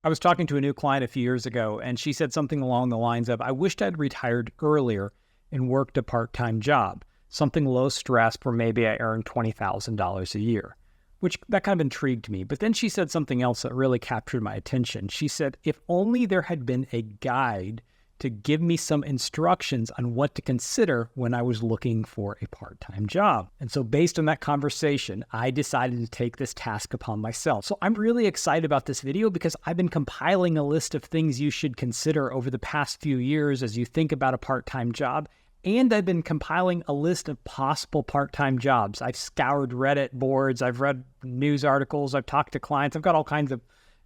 I was talking to a new client a few years ago, and she said something along the lines of, I wished I'd retired earlier and worked a part-time job, something low stress where maybe I earned $20,000 a year, which that kind of intrigued me. But then she said something else that really captured my attention. She said, if only there had been a guide to give me some instructions on what to consider when I was looking for a part-time job. And so based on that conversation, I decided to take this task upon myself. So I'm really excited about this video because I've been compiling a list of things you should consider over the past few years as you think about a part-time job. And I've been compiling a list of possible part-time jobs. I've scoured Reddit boards, I've read news articles, I've talked to clients, I've got all kinds of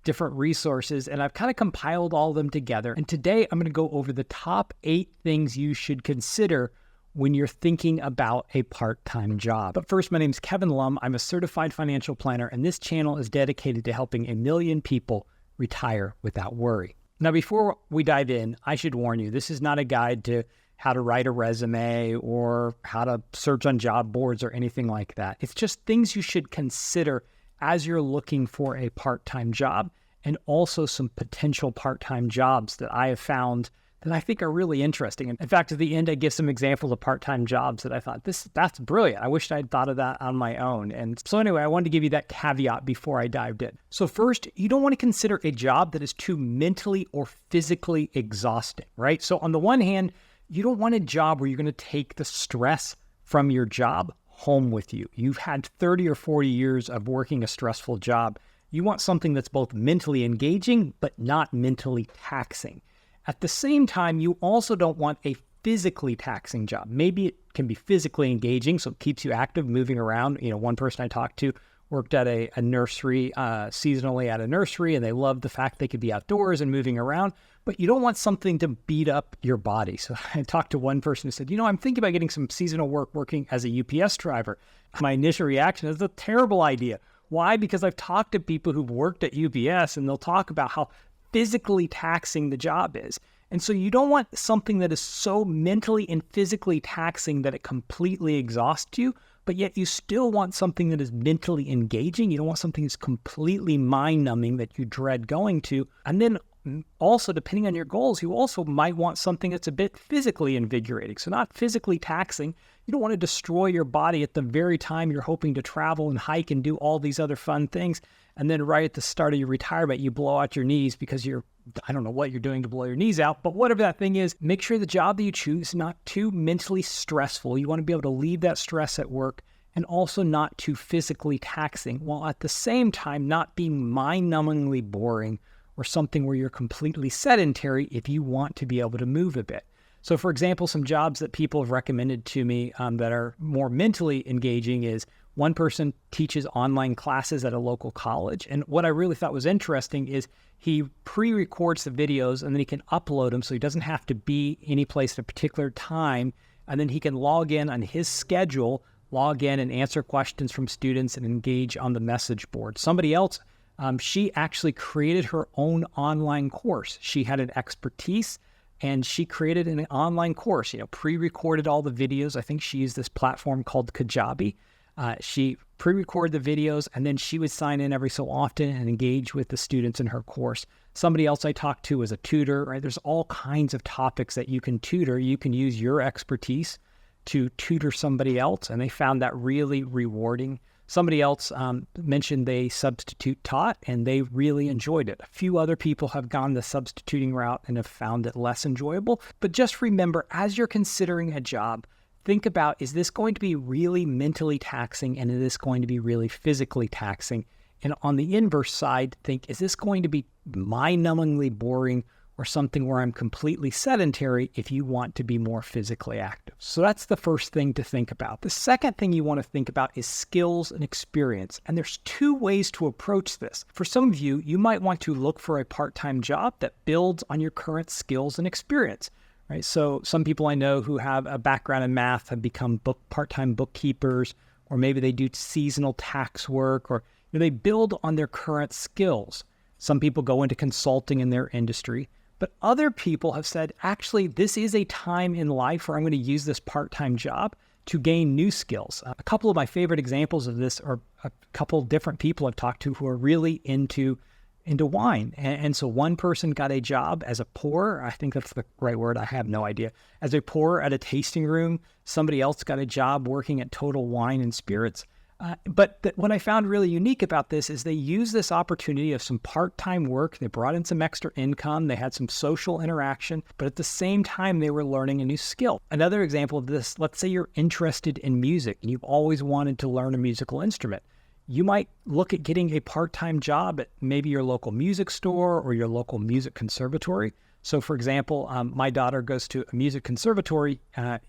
different resources, and I've kind of compiled all of them together. And today I'm going to go over the top 8 things you should consider when you're thinking about a part-time job. But first, my name is Kevin Lum. I'm a certified financial planner, and this channel is dedicated to helping 1 million people retire without worry. Now, before we dive in, I should warn you, this is not a guide to how to write a resume or how to search on job boards or anything like that. It's just things you should consider as you're looking for a part-time job, and also some potential part-time jobs that I have found that I think are really interesting. And in fact, at the end, I give some examples of part-time jobs that I thought, that's brilliant. I wish I'd thought of that on my own. And so anyway, I wanted to give you that caveat before I dived in. So first, you don't want to consider a job that is too mentally or physically exhausting, right? So on the one hand, you don't want a job where you're going to take the stress from your job home with you. You've had 30 or 40 years of working a stressful job. You want something that's both mentally engaging, but not mentally taxing. At the same time, you also don't want a physically taxing job. Maybe it can be physically engaging, so it keeps you active, moving around. You know, one person I talked to worked at a nursery, seasonally at a nursery, and they loved the fact they could be outdoors and moving around, but you don't want something to beat up your body. So I talked to one person who said, I'm thinking about getting some seasonal work working as a UPS driver. My initial reaction is a terrible idea. Why? Because I've talked to people who've worked at UPS, and they'll talk about how physically taxing the job is. And so you don't want something that is so mentally and physically taxing that it completely exhausts you, but yet you still want something that is mentally engaging. You don't want something that's completely mind-numbing that you dread going to. And then also, depending on your goals, you also might want something that's a bit physically invigorating. So not physically taxing. You don't want to destroy your body at the very time you're hoping to travel and hike and do all these other fun things. And then right at the start of your retirement, you blow out your knees because I don't know what you're doing to blow your knees out, but whatever that thing is, make sure the job that you choose is not too mentally stressful. You want to be able to leave that stress at work, and also not too physically taxing, while at the same time not being mind-numbingly boring or something where you're completely sedentary if you want to be able to move a bit. So for example, some jobs that people have recommended to me that are more mentally engaging is one person teaches online classes at a local college. And what I really thought was interesting is he pre-records the videos and then he can upload them so he doesn't have to be any place at a particular time. And then he can log in on his schedule, log in and answer questions from students and engage on the message board. Somebody else, she actually created her own online course. She had an expertise and she created an online course, pre-recorded all the videos. I think she used this platform called Kajabi. She pre-recorded the videos and then she would sign in every so often and engage with the students in her course. Somebody else I talked to was a tutor, right? There's all kinds of topics that you can tutor. You can use your expertise to tutor somebody else, and they found that really rewarding. Somebody else mentioned they substitute taught, and they really enjoyed it. A few other people have gone the substituting route and have found it less enjoyable. But just remember, as you're considering a job, think about, is this going to be really mentally taxing, and is this going to be really physically taxing? And on the inverse side, think, is this going to be mind-numbingly boring or something where I'm completely sedentary if you want to be more physically active? So that's the first thing to think about. The second thing you want to think about is skills and experience. And there's 2 ways to approach this. For some of you, you might want to look for a part-time job that builds on your current skills and experience. Right? So some people I know who have a background in math have become part-time bookkeepers, or maybe they do seasonal tax work, or they build on their current skills. Some people go into consulting in their industry, but other people have said, actually, this is a time in life where I'm going to use this part-time job to gain new skills. A couple of my favorite examples of this are a couple different people I've talked to who are really into into wine. And so one person got a job as a pourer. I think that's the right word. I have no idea. As a pourer at a tasting room. Somebody else got a job working at Total Wine and Spirits. But what I found really unique about this is they used this opportunity of some part-time work. They brought in some extra income. They had some social interaction, but at the same time, they were learning a new skill. Another example of this, let's say you're interested in music and you've always wanted to learn a musical instrument. You might look at getting a part-time job at maybe your local music store or your local music conservatory. So for example, my daughter goes to a music conservatory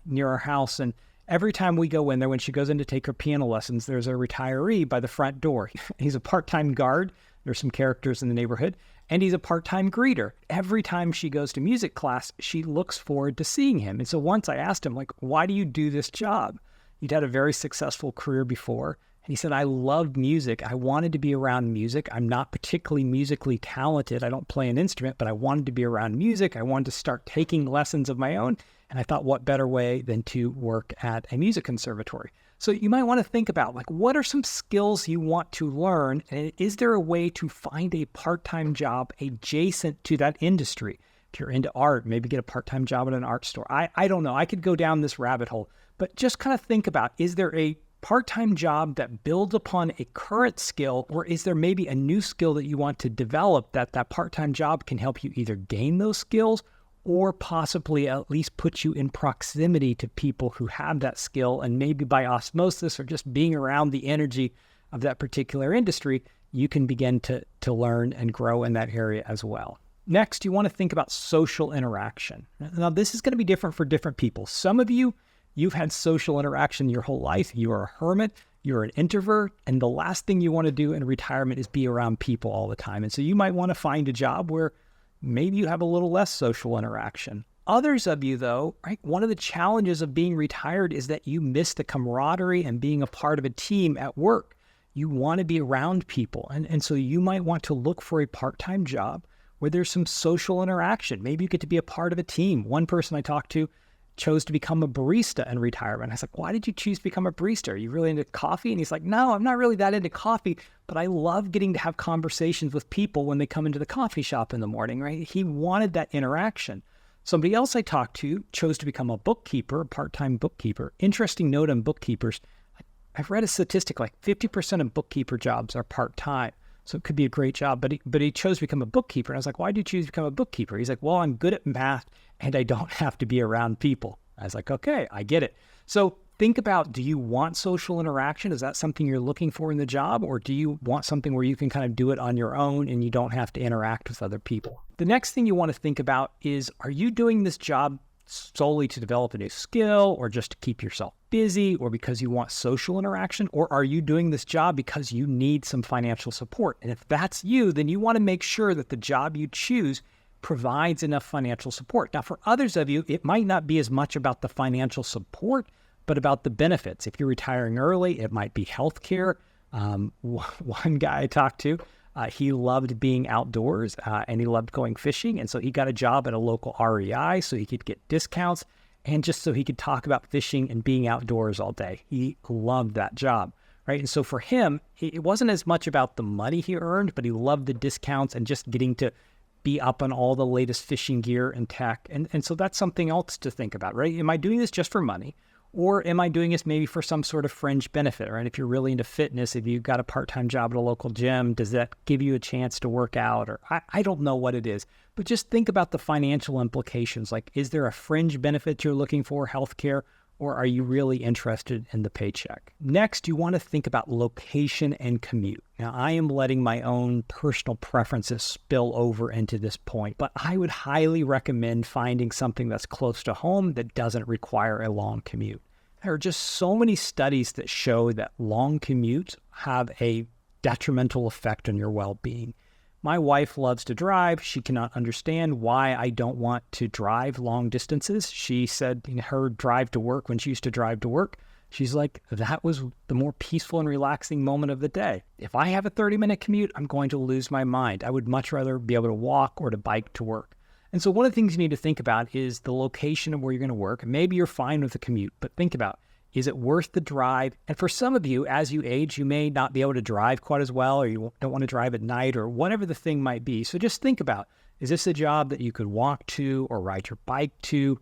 near our house, and every time we go in there, when she goes in to take her piano lessons, there's a retiree by the front door. He's a part-time guard. There's some characters in the neighborhood. And he's a part-time greeter. Every time she goes to music class, she looks forward to seeing him. And so once I asked him, like, why do you do this job? He'd had a very successful career before. And he said, I love music. I wanted to be around music. I'm not particularly musically talented. I don't play an instrument, but I wanted to be around music. I wanted to start taking lessons of my own. And I thought, what better way than to work at a music conservatory? So you might want to think about, like, what are some skills you want to learn? And is there a way to find a part-time job adjacent to that industry? If you're into art, maybe get a part-time job at an art store. I don't know. I could go down this rabbit hole, but just kind of think about, is there a part-time job that builds upon a current skill, or is there maybe a new skill that you want to develop that part-time job can help you either gain those skills or possibly at least put you in proximity to people who have that skill, and maybe by osmosis or just being around the energy of that particular industry, you can begin to learn and grow in that area as well. Next, you want to think about social interaction. Now, this is going to be different for different people. Some of you, you've had social interaction your whole life. You are a hermit, you're an introvert, and the last thing you want to do in retirement is be around people all the time. And so you might want to find a job where maybe you have a little less social interaction. Others of you, though, right, one of the challenges of being retired is that you miss the camaraderie and being a part of a team at work. You want to be around people. And so you might want to look for a part-time job where there's some social interaction. Maybe you get to be a part of a team. One person I talked to chose to become a barista in retirement. I was like, why did you choose to become a barista? Are you really into coffee? And he's like, no, I'm not really that into coffee, but I love getting to have conversations with people when they come into the coffee shop in the morning, right? He wanted that interaction. Somebody else I talked to chose to become a bookkeeper, a part-time bookkeeper. Interesting note on bookkeepers. I've read a statistic like 50% of bookkeeper jobs are part-time. So it could be a great job, but he chose to become a bookkeeper. And I was like, why did you choose to become a bookkeeper? He's like, well, I'm good at math and I don't have to be around people. I was like, okay, I get it. So think about, do you want social interaction? Is that something you're looking for in the job? Or do you want something where you can kind of do it on your own and you don't have to interact with other people? The next thing you want to think about is, are you doing this job solely to develop a new skill, or just to keep yourself busy, or because you want social interaction? Or are you doing this job because you need some financial support? And if that's you, then you want to make sure that the job you choose provides enough financial support. Now, for others of you, it might not be as much about the financial support, but about the benefits. If you're retiring early, it might be healthcare. One guy I talked to, he loved being outdoors and he loved going fishing. And so he got a job at a local REI so he could get discounts and just so he could talk about fishing and being outdoors all day. He loved that job, right? And so for him, it wasn't as much about the money he earned, but he loved the discounts and just getting to be up on all the latest fishing gear and tech. And so that's something else to think about, right? Am I doing this just for money? Or am I doing this maybe for some sort of fringe benefit, right? If you're really into fitness, if you've got a part-time job at a local gym, does that give you a chance to work out? Or I don't know what it is, but just think about the financial implications. Like, is there a fringe benefit you're looking for, healthcare, or are you really interested in the paycheck? Next, you want to think about location and commute. Now, I am letting my own personal preferences spill over into this point, but I would highly recommend finding something that's close to home that doesn't require a long commute. There are just so many studies that show that long commutes have a detrimental effect on your well-being. My wife loves to drive. She cannot understand why I don't want to drive long distances. She said in her drive to work, when she used to drive to work, she's like, that was the more peaceful and relaxing moment of the day. If I have a 30-minute commute, I'm going to lose my mind. I would much rather be able to walk or to bike to work. And so one of the things you need to think about is the location of where you're going to work. Maybe you're fine with the commute, but think about, Is it worth the drive? And for some of you, as you age, you may not be able to drive quite as well, or you don't want to drive at night, or whatever the thing might be. So just think about, is this a job that you could walk to or ride your bike to,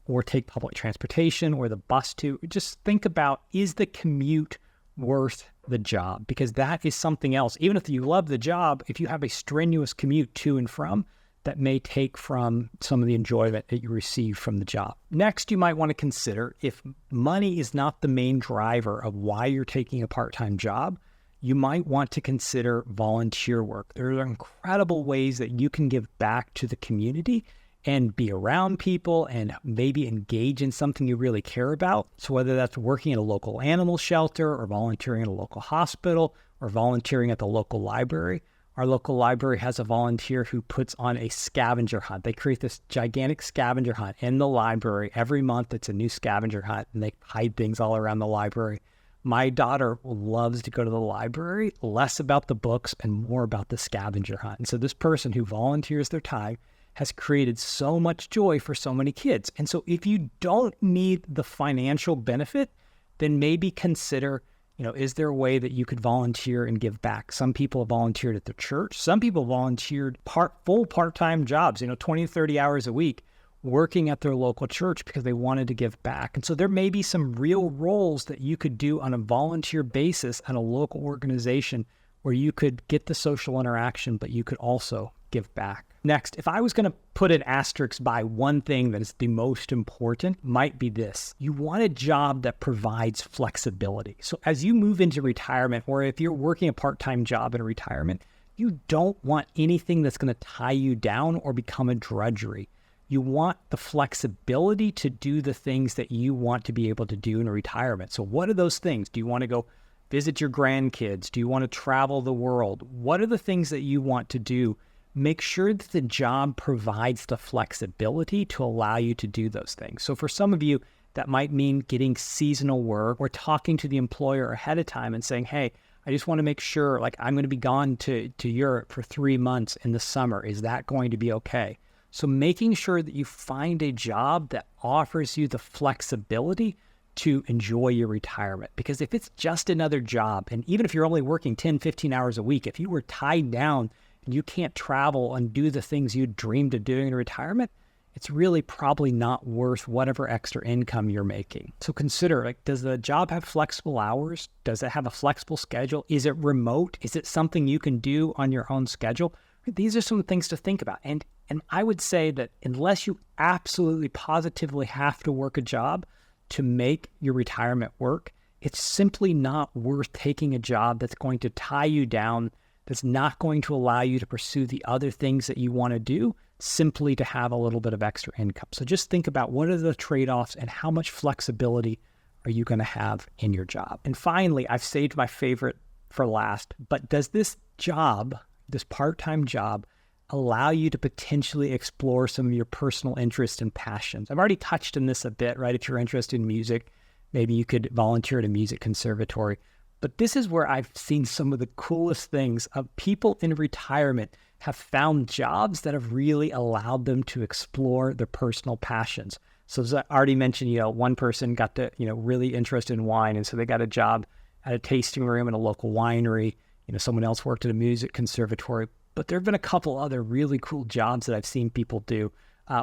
or take public transportation or the bus to? Just think about, is the commute worth the job? Because that is something else. Even if you love the job, if you have a strenuous commute to and from, that may take from some of the enjoyment that you receive from the job. Next, you might want to consider, if money is not the main driver of why you're taking a part-time job, you might want to consider volunteer work. There are incredible ways that you can give back to the community and be around people and maybe engage in something you really care about. So whether that's working at a local animal shelter or volunteering at a local hospital or volunteering at the local library. Our local library has a volunteer who puts on a scavenger hunt. They create this gigantic scavenger hunt in the library. Every month it's a new scavenger hunt, and they hide things all around the library. My daughter loves to go to the library, less about the books and more about the scavenger hunt. And so this person who volunteers their time has created so much joy for so many kids. And so if you don't need the financial benefit, then maybe consider, is there a way that you could volunteer and give back? Some people have volunteered at their church. Some people volunteered full part-time jobs, 20 to 30 hours a week, working at their local church because they wanted to give back. And so there may be some real roles that you could do on a volunteer basis at a local organization where you could get the social interaction, but you could also give back. Next, if I was going to put an asterisk by one thing that is the most important, might be this. You want a job that provides flexibility. So as you move into retirement, or if you're working a part-time job in retirement, you don't want anything that's going to tie you down or become a drudgery. You want the flexibility to do the things that you want to be able to do in retirement. So what are those things? Do you want to go visit your grandkids? Do you want to travel the world? What are the things that you want to do? Make sure that the job provides the flexibility to allow you to do those things. So for some of you, that might mean getting seasonal work or talking to the employer ahead of time and saying, hey, I just want to make sure, I'm going to be gone to Europe for 3 months in the summer. Is that going to be okay? So making sure that you find a job that offers you the flexibility to enjoy your retirement. Because if it's just another job, and even if you're only working 10, 15 hours a week, if you were tied down and you can't travel and do the things you dreamed of doing in retirement, it's really probably not worth whatever extra income you're making. So consider, does the job have flexible hours? Does it have a flexible schedule? Is it remote? Is it something you can do on your own schedule? These are some things to think about. And I would say that unless you absolutely positively have to work a job to make your retirement work, it's simply not worth taking a job that's going to tie you down, that's not going to allow you to pursue the other things that you want to do simply to have a little bit of extra income. So just think about, what are the trade-offs and how much flexibility are you going to have in your job? And finally, I've saved my favorite for last, but does this job, this part-time job, allow you to potentially explore some of your personal interests and passions? I've already touched on this a bit, right? If you're interested in music, maybe you could volunteer at a music conservatory. But this is where I've seen some of the coolest things of people in retirement have found jobs that have really allowed them to explore their personal passions. So as I already mentioned, one person got to, really interested in wine. And so they got a job at a tasting room in a local winery. Someone else worked at a music conservatory. But there have been a couple other really cool jobs that I've seen people do.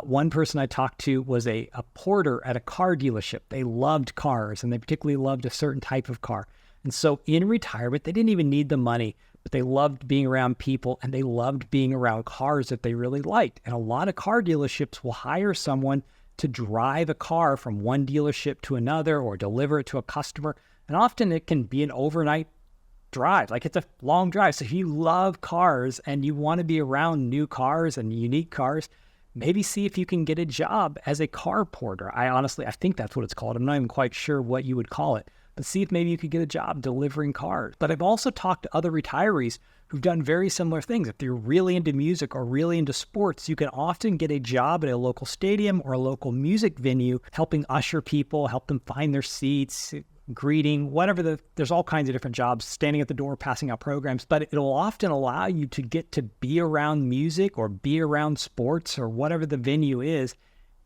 One person I talked to was a porter at a car dealership. They loved cars, and they particularly loved a certain type of car. And so in retirement, they didn't even need the money, but they loved being around people, and they loved being around cars that they really liked. And a lot of car dealerships will hire someone to drive a car from one dealership to another or deliver it to a customer. And often it can be an overnight drive. It's a long drive. So if you love cars and you want to be around new cars and unique cars, maybe see if you can get a job as a car porter. I think that's what it's called. I'm not even quite sure what you would call it, but see if maybe you could get a job delivering cars. But I've also talked to other retirees who've done very similar things. If you're really into music or really into sports, you can often get a job at a local stadium or a local music venue, helping usher people, help them find their seats, greeting, there's all kinds of different jobs, standing at the door, passing out programs, but it'll often allow you to get to be around music or be around sports or whatever the venue is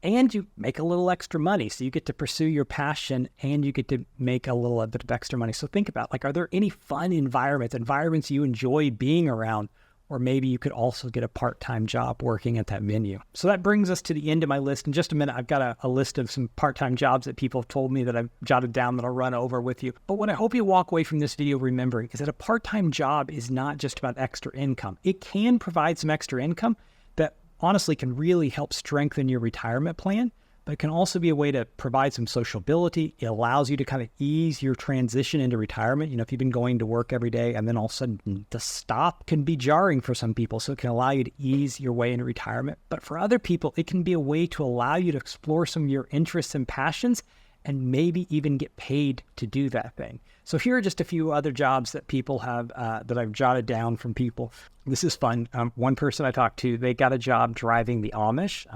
and you make a little extra money. So you get to pursue your passion and you get to make a little bit of extra money. So think about, like, are there any fun environments you enjoy being around? Or maybe you could also get a part-time job working at that venue. So that brings us to the end of my list. In just a minute, I've got a list of some part-time jobs that people have told me that I've jotted down that I'll run over with you. But what I hope you walk away from this video remembering is that a part-time job is not just about extra income. It can provide some extra income that honestly can really help strengthen your retirement plan, but it can also be a way to provide some sociability. It allows you to kind of ease your transition into retirement. If you've been going to work every day and then all of a sudden to stop can be jarring for some people. So it can allow you to ease your way into retirement. But for other people, it can be a way to allow you to explore some of your interests and passions and maybe even get paid to do that thing. So here are just a few other jobs that people have, that I've jotted down from people. This is fun. One person I talked to, they got a job driving the Amish.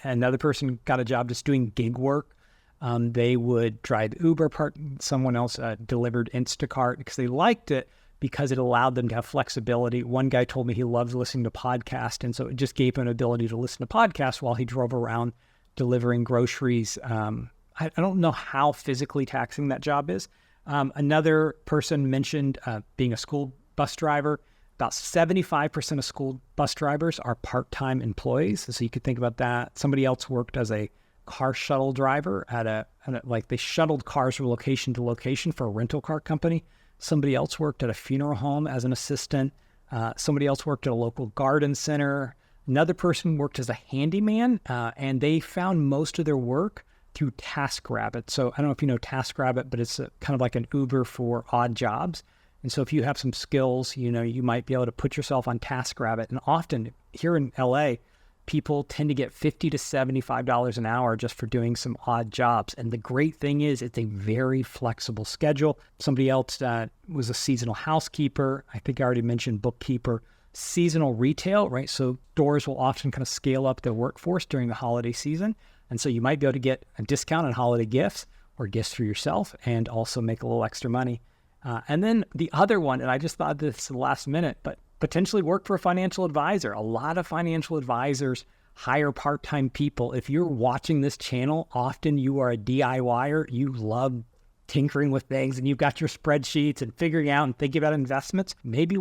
Another person got a job just doing gig work. They would drive Uber, someone else delivered Instacart because they liked it because it allowed them to have flexibility. One guy told me he loves listening to podcasts, and so it just gave him an ability to listen to podcasts while he drove around delivering groceries. I don't know how physically taxing that job is. Another person mentioned being a school bus driver. About 75% of school bus drivers are part-time employees. So you could think about that. Somebody else worked as a car shuttle driver like they shuttled cars from location to location for a rental car company. Somebody else worked at a funeral home as an assistant. Somebody else worked at a local garden center. Another person worked as a handyman, and they found most of their work through TaskRabbit. So I don't know if you know TaskRabbit, but it's kind of like an Uber for odd jobs. And so if you have some skills, you might be able to put yourself on TaskRabbit. And often here in LA, people tend to get $50 to $75 an hour just for doing some odd jobs. And the great thing is it's a very flexible schedule. Somebody else was a seasonal housekeeper. I think I already mentioned bookkeeper. Seasonal retail, right? So stores will often kind of scale up their workforce during the holiday season. And so you might be able to get a discount on holiday gifts or gifts for yourself and also make a little extra money. And then the other one, and I just thought this the last minute, but potentially work for a financial advisor. A lot of financial advisors hire part-time people. If you're watching this channel, often you are a DIYer. You love tinkering with things and you've got your spreadsheets and figuring out and thinking about investments. Maybe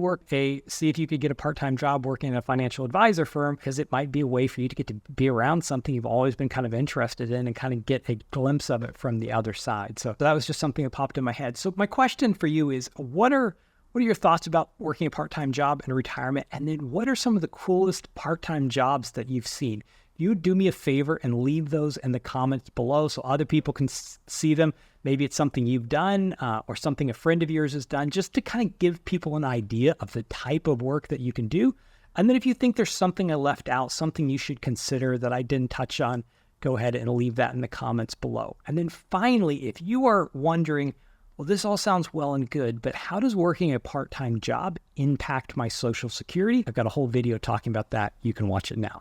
see if you could get a part-time job working in a financial advisor firm, because it might be a way for you to get to be around something you've always been kind of interested in and kind of get a glimpse of it from the other side. So that was just something that popped in my head. So my question for you is, what are your thoughts about working a part-time job in retirement? And then what are some of the coolest part-time jobs that you've seen? You do me a favor and leave those in the comments below so other people can see them. Maybe it's something you've done or something a friend of yours has done, just to kind of give people an idea of the type of work that you can do. And then if you think there's something I left out, something you should consider that I didn't touch on, go ahead and leave that in the comments below. And then finally, if you are wondering, well, this all sounds well and good, but how does working a part-time job impact my Social Security? I've got a whole video talking about that. You can watch it now.